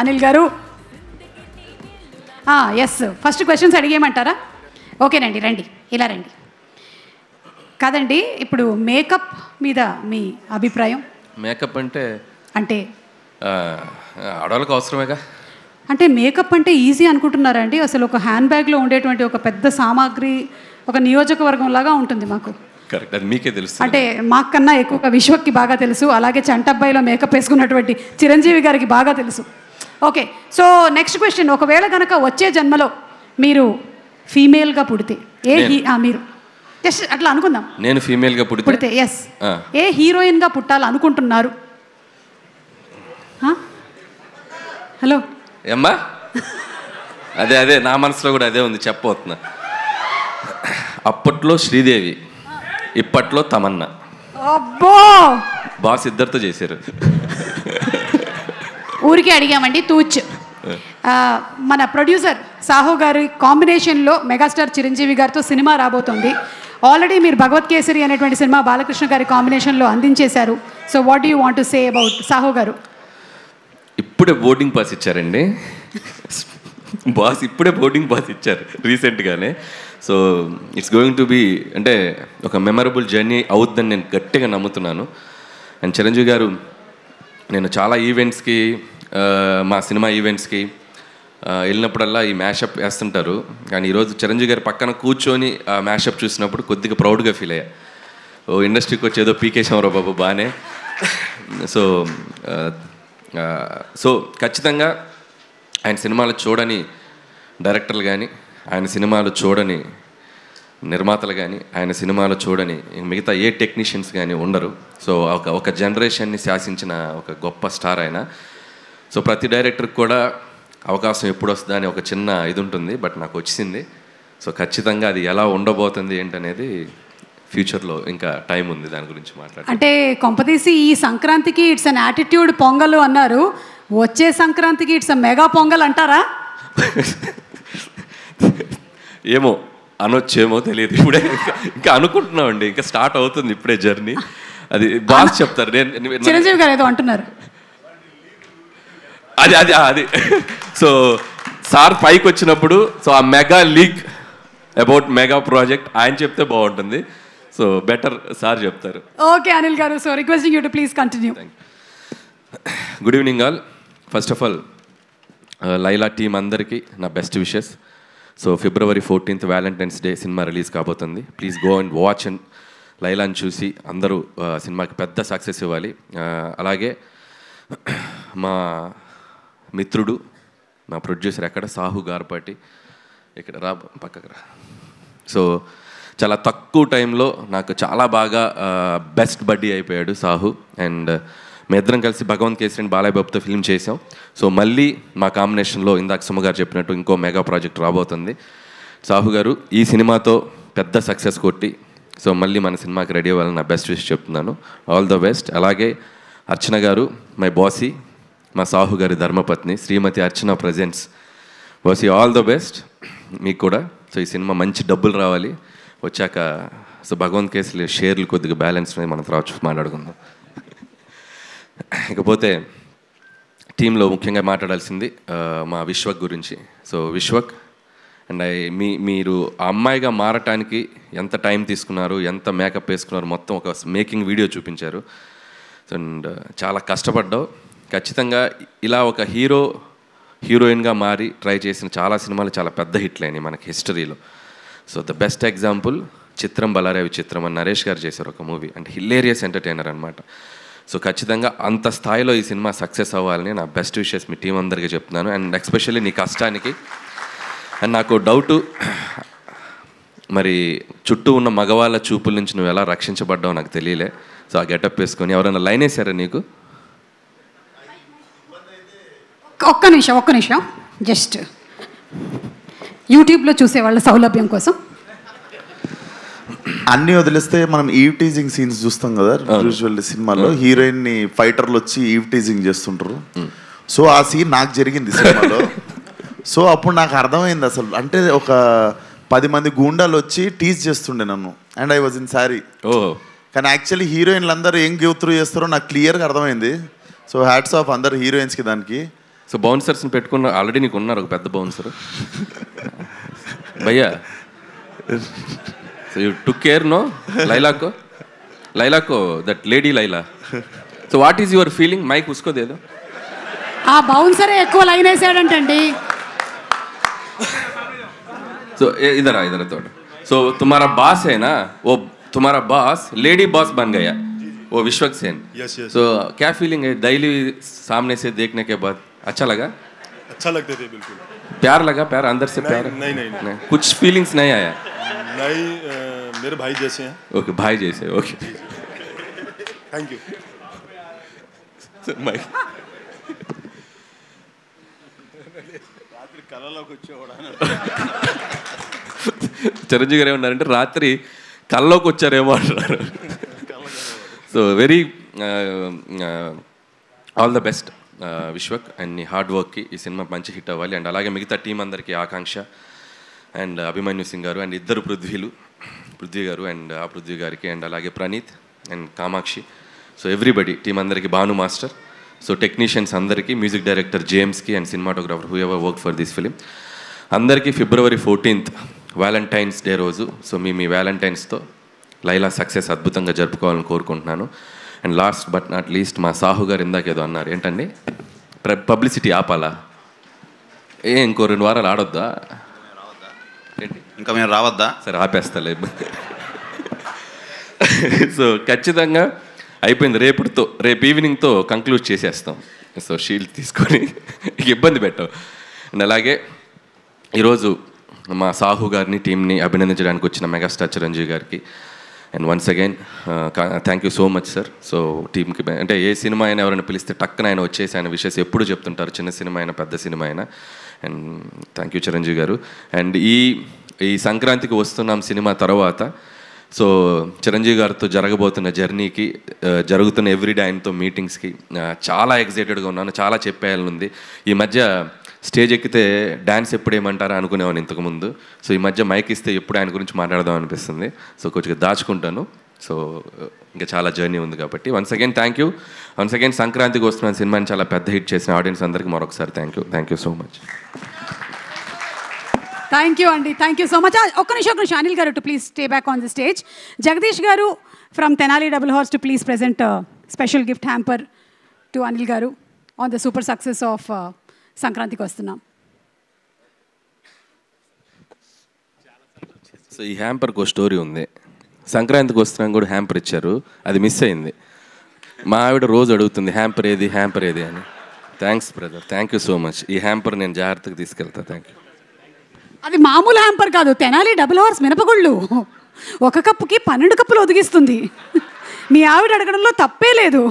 అనిల్ గారు. Yes, first questions అడిగేయమంటారా? ఓకేనండి, రండి, ఇలా రండి. కాదండి, ఇప్పుడు మేకప్ మీద మీ అభిప్రాయం? మేకప్ అంటే అంటే ఆడవాళ్ళకి అవసరమేగా. అంటే మేకప్ అంటే ఈజీ అనుకుంటున్నారా అండి? అసలు ఒక హ్యాండ్ బ్యాగ్లో ఉండేటువంటి ఒక పెద్ద సామాగ్రి ఒక నియోజకవర్గం లాగా ఉంటుంది మాకు. కరెక్ట్, అది మీకే తెలుసు. అంటే మాకన్నా ఎక్కువగా విశ్వక్కి బాగా తెలుసు, అలాగే చంటబ్బాయిలో మేకప్ వేసుకున్నటువంటి చిరంజీవి గారికి బాగా తెలుసు. ఓకే, సో నెక్స్ట్ క్వశ్చన్, ఒకవేళ కనుక వచ్చే జన్మలో మీరు ఫీమేల్గా పుడితే మీరు జస్ట్ అట్లా అనుకుందాం, నేను ఫీమేల్గా పుడితే ఎస్, ఏ హీరోయిన్గా పుట్టాలనుకుంటున్నారు? హలో ఏమ్మా, అదే నా మనసులో కూడా అదే ఉంది, చెప్పబోతున్నా. అప్పట్లో శ్రీదేవి, ఇప్పట్లో తమన్నా. అబ్బో, బాస్ ఇద్దరితో చేశారు. ఊరికే అడిగామండి, తూచ్. మన ప్రొడ్యూసర్ సాహు గారి కాంబినేషన్లో మెగాస్టార్ చిరంజీవి గారితో సినిమా రాబోతోంది. ఆల్రెడీ మీరు భగవత్ కేసరి అనేటువంటి సినిమా బాలకృష్ణ గారి కాంబినేషన్లో అందించేశారు. So what do you want to say about Sahu గారు? ఇప్పుడే బోర్డింగ్ పాస్ ఇచ్చారండి బాస్, ఇప్పుడే బోర్డింగ్ పాస్ ఇచ్చారు రీసెంట్గానే. So it's going to be అంటే ఒక మెమరబుల్ జర్నీ అవుతుందని నేను గట్టిగా నమ్ముతున్నాను. అండ్ చిరంజీవి గారు, నేను చాలా ఈవెంట్స్కి, మా సినిమా ఈవెంట్స్కి వెళ్ళినప్పుడల్లా ఈ మ్యాషప్ వేస్తుంటారు. కానీ ఈరోజు చిరంజీవి గారి పక్కన కూర్చొని ఆ మ్యాషప్ చూసినప్పుడు కొద్దిగా ప్రౌడ్గా ఫీల్ అయ్యా. ఓ ఇండస్ట్రీకి వచ్చేదో పీకేశామరా బాబు బాగానే. సో ఖచ్చితంగా ఆయన సినిమాలు చూడని డైరెక్టర్లు కానీ, ఆయన సినిమాలు చూడని నిర్మాతలు కానీ, ఆయన సినిమాలు చూడని మిగతా ఏ టెక్నీషియన్స్ కానీ ఉండరు. సో ఒక జనరేషన్ని శాసించిన ఒక గొప్ప స్టార్ ఆయన. సో ప్రతి డైరెక్టర్కి కూడా అవకాశం ఎప్పుడు వస్తుందా అని ఒక చిన్న ఇది ఉంటుంది, బట్ నాకు వచ్చింది. సో ఖచ్చితంగా అది ఎలా ఉండబోతుంది ఏంటనేది ఫ్యూచర్లో ఇంకా టైం ఉంది దాని గురించి మాట్లాడాలి. అంటే కొంపదీసి ఈ సంక్రాంతికి ఇట్స్ అన్ యాటిట్యూడ్ పొంగల్ అన్నారు, వచ్చే సంక్రాంతికి ఇట్స్ అ మెగా పొంగల్ అంటారా? ఏమో అనొచ్చేమో తెలియదు, ఇప్పుడే ఇంకా అనుకుంటున్నామండి, ఇంకా స్టార్ట్ అవుతుంది ఇప్పుడే జర్నీ. అది బాస్ చెప్తారు. చిరంజీవి గారు ఏదో అంటున్నారు, అది సో సార్ పైకి వచ్చినప్పుడు సో ఆ mega leak about mega project ఆయన చెప్తే బాగుంటుంది. సో బెటర్ సార్ చెప్తారు. ఓకే అనిల్ గారు, so requesting you to please continue. Good evening all. First of all Laila team అందరికీ నా best wishes. So February 14th valentine's day cinema release కాబోతుంది. Please go and watch and లైలాని చూసి అందరూ సినిమాకి పెద్ద సక్సెస్ ఇవ్వాలి. అలాగే మా మిత్రుడు, మా ప్రొడ్యూసర్ ఎక్కడ, సాహు గార్పాటి, ఇక్కడ రా పక్కకు రా. సో చాలా తక్కువ టైంలో నాకు చాలా బాగా బెస్ట్ బడ్డీ అయిపోయాడు సాహు. అండ్ మీ ఇద్దరం కలిసి భగవంత్ కేసరి అండ్ బాలయ్య బాబుతో ఫిల్మ్ చేసాం. సో మళ్ళీ మా కాంబినేషన్లో ఇందాక సుమ గారు చెప్పినట్టు ఇంకో మెగా ప్రాజెక్ట్ రాబోతుంది. సాహు గారు ఈ సినిమాతో పెద్ద సక్సెస్ కొట్టి సో మళ్ళీ మన సినిమాకి రెడీ అవ్వాలని నా బెస్ట్ విష్ చెప్తున్నాను. All the best. అలాగే అర్చన గారు, మై బాసీ, మా సాహు గారి ధర్మపత్ని శ్రీమతి అర్చన ప్రజెంట్స్. బాసీ ఆల్ ద బెస్ట్ మీకు కూడా. సో ఈ సినిమా మంచి డబ్బులు రావాలి. వచ్చాక సో భగవంత్ కేసులు షేర్లు కొద్దిగా బ్యాలెన్స్ మనం తర్వాత మాట్లాడుకుందాం. ఇకపోతే టీంలో ముఖ్యంగా మాట్లాడాల్సింది మా విశ్వక్ గురించి. సో విశ్వక్ అండ్ మీరు ఆ అమ్మాయిగా మారటానికి ఎంత టైం తీసుకున్నారు, ఎంత మేకప్ వేసుకున్నారు, మొత్తం ఒక మేకింగ్ వీడియో చూపించారు. అండ్ చాలా కష్టపడ్డావు. ఖచ్చితంగా ఇలా ఒక హీరోయిన్గా మారి ట్రై చేసిన చాలా సినిమాలు చాలా పెద్ద హిట్లు అయినాయి మనకి హిస్టరీలో. సో ద బెస్ట్ ఎగ్జాంపుల్ చిత్రం బలారే విచిత్రం అని నరేష్ గారు చేశారు ఒక మూవీ. అంటే హిలేరియస్ ఎంటర్టైనర్ అనమాట. సో ఖచ్చితంగా అంత స్థాయిలో ఈ సినిమా సక్సెస్ అవ్వాలని నా బెస్ట్ విషెస్ మీ టీం అందరికీ చెప్తున్నాను. అండ్ ఎస్పెషల్లీ నీ కష్టానికి. అండ్ నాకు డౌటు, మరి చుట్టూ ఉన్న మగవాళ్ళ చూపుల నుంచి నువ్వు ఎలా రక్షించబడ్డావు నాకు తెలియలే. సో ఆ గెటప్ వేసుకొని ఎవరైనా లైన్ వేసారా నీకు? ఒక్క నిమిషం జస్ట్ యూట్యూబ్లో చూసే వాళ్ళ సౌలభ్యం కోసం అన్నీ వదిలేస్తే మనం ఈవ్ టీజింగ్ సీన్స్ చూస్తాం కదా యూజువల్లీ సినిమాలో. హీరోయిన్ని ఫైటర్లు వచ్చి ఈవ్ టీజింగ్ చేస్తుంటారు. సో ఆ సీన్ నాకు జరిగింది సినిమాలో. సో అప్పుడు నాకు అర్థమైంది అసలు, అంటే ఒక 10 మంది గూండాలు వచ్చి టీజ్ చేస్తుండే నన్ను. And I was in sari. కానీ యాక్చువల్లీ హీరోయిన్లు అందరూ ఏం గివ్ త్రూ చేస్తారో నాకు క్లియర్గా అర్థమైంది. సో హ్యాట్స్ ఆఫ్ అందరు హీరోయిన్స్కి దానికి. సో బౌన్సర్స్ని పెట్టుకున్న ఆల్రెడీ నీకు ఉన్నారు ఒక పెద్ద బౌన్సర్ భయ్యా. So you took care no లైలాకో that lady Laila. So what is your feeling? Mic ఉసుకోదేదో. ఆ బౌన్సరే ఎక్కువ లైన్ వేసాడంటండి. సో इधर थोड़ा. सो तुम्हारा बॉस है ना, वो तुम्हारा बॉस लेडी बॉस बन गया, वो विश्वक सेन. सो क्या फीलिंग है डेली सामने से देखने के बाद? अच्छा लगा? अच्छा लगते थे बिल्कुल. प्यार लगा? प्यार अंदर से प्यार? नहीं. कुछ फीलिंग्स नहीं आया? नहीं, मेरे भाई जैसे हैं. ओके, भाई जैसे. Okay, thank you. Mike Chiranjeevi గారు ఏమన్నారంటే రాత్రి కల్లోకి వచ్చారేమో అంటున్నారు. So very all the best Vishwak and నీ హార్డ్ వర్క్కి ఈ సినిమా మంచి హిట్ అవ్వాలి. అండ్ అలాగే మిగతా టీం అందరికీ ఆకాంక్ష అండ్ అభిమన్యు సింగ్ గారు అండ్ ఇద్దరు పృథ్వీ గారు అండ్ ఆ పృథ్వీ గారికి అండ్ అలాగే Praneeth and Kamakshi. So everybody team అందరికీ, భాను మాస్టర్, సో టెక్నీషియన్స్ అందరికీ, మ్యూజిక్ డైరెక్టర్ జేమ్స్కి and cinematographer who ever work for this film అందరికీ February 14th వ్యాలంటైన్స్ డే రోజు. సో మీ వ్యాలంటైన్స్తో లైలా సక్సెస్ అద్భుతంగా జరుపుకోవాలని కోరుకుంటున్నాను. And last but not least మా సాహు గారు ఇందాకేదో అన్నారు, ఏంటండి పబ్లిసిటీ ఆపాలా? ఇంకో 2 వారాలు ఆడొద్దా? ఏంటి ఇంకా మేము రావద్దా? సరే ఆపేస్తలే. సో ఖచ్చితంగా అయిపోయింది. రేపు ఈవినింగ్తో కంక్లూడ్ చేసేస్తాం. సో షీల్డ్ తీసుకొని ఇబ్బంది పెట్టాం. అండ్ అలాగే ఈరోజు మా సాహు గారిని టీంని అభినందించడానికి వచ్చిన మెగాస్టార్ చిరంజీవి గారికి and once again thank you so much sir. So టీంకి అంటే ఏ సినిమా అయినా ఎవరైనా పిలిస్తే టక్కన ఆయన వచ్చేసి ఆయన విషయాలు ఎప్పుడు చెప్తుంటారు, చిన్న సినిమా అయినా పెద్ద సినిమా అయినా. అండ్ థ్యాంక్ యూ చిరంజీవి గారు. అండ్ ఈ సంక్రాంతికి వస్తున్నాం సినిమా తర్వాత సో చిరంజీవి గారితో జరగబోతున్న జర్నీకి, జరుగుతున్న ఎవ్రీడే ఆయనతో మీటింగ్స్కి చాలా ఎక్సైటెడ్గా ఉన్నాను. చాలా చెప్పేయాలని ఉంది. ఈ మధ్య స్టేజ్ ఎక్కితే డ్యాన్స్ ఎప్పుడు ఏమంటారా అనుకునేవాను ఇంతకుముందు. సో ఈ మధ్య మైక్ ఇస్తే ఎప్పుడు ఆయన గురించి మాట్లాడదాం అనిపిస్తుంది. సో కొంచెం దాచుకుంటాను. సో ఇంకా చాలా జర్నీ ఉంది కాబట్టి once again thank you. Once again సంక్రాంతికి వస్తున్న సినిమాని చాలా పెద్ద హిట్ చేసిన ఆడియన్స్ అందరికీ మరొకసారి thank you so much. Thank you అండి, థ్యాంక్ యూ సో మచ్. ఒక్క నిమిషం అనిల్ గారు to please stay back on the stage. Jagadish గారు from Tenali double horse to please present special gift hamper to Anil గారు on the super success of సంక్రాంతికి వస్తున్నాం. So ఈ హ్యాంపర్కి ఒక స్టోరీ ఉంది. సంక్రాంతికి వస్తున్నాం కూడా హ్యాంపర్ ఇచ్చారు, అది మిస్ అయింది. మా ఆవిడ రోజు అడుగుతుంది హ్యాంపర్ ఏది అని. Thanks brother, thank you so much. ఈ హ్యాంపర్ నేను జాగ్రత్తగా తీసుకెళ్తాను. Thank you. అది మామూలు హ్యాంపర్ కాదు, తెనాలి డబుల్ హార్స్ మినపగుళ్ళు. 1 కప్పుకి 12 కప్పులు ఒదిగిస్తుంది. మీ ఆవిడ అడగడంలో తప్పే లేదు.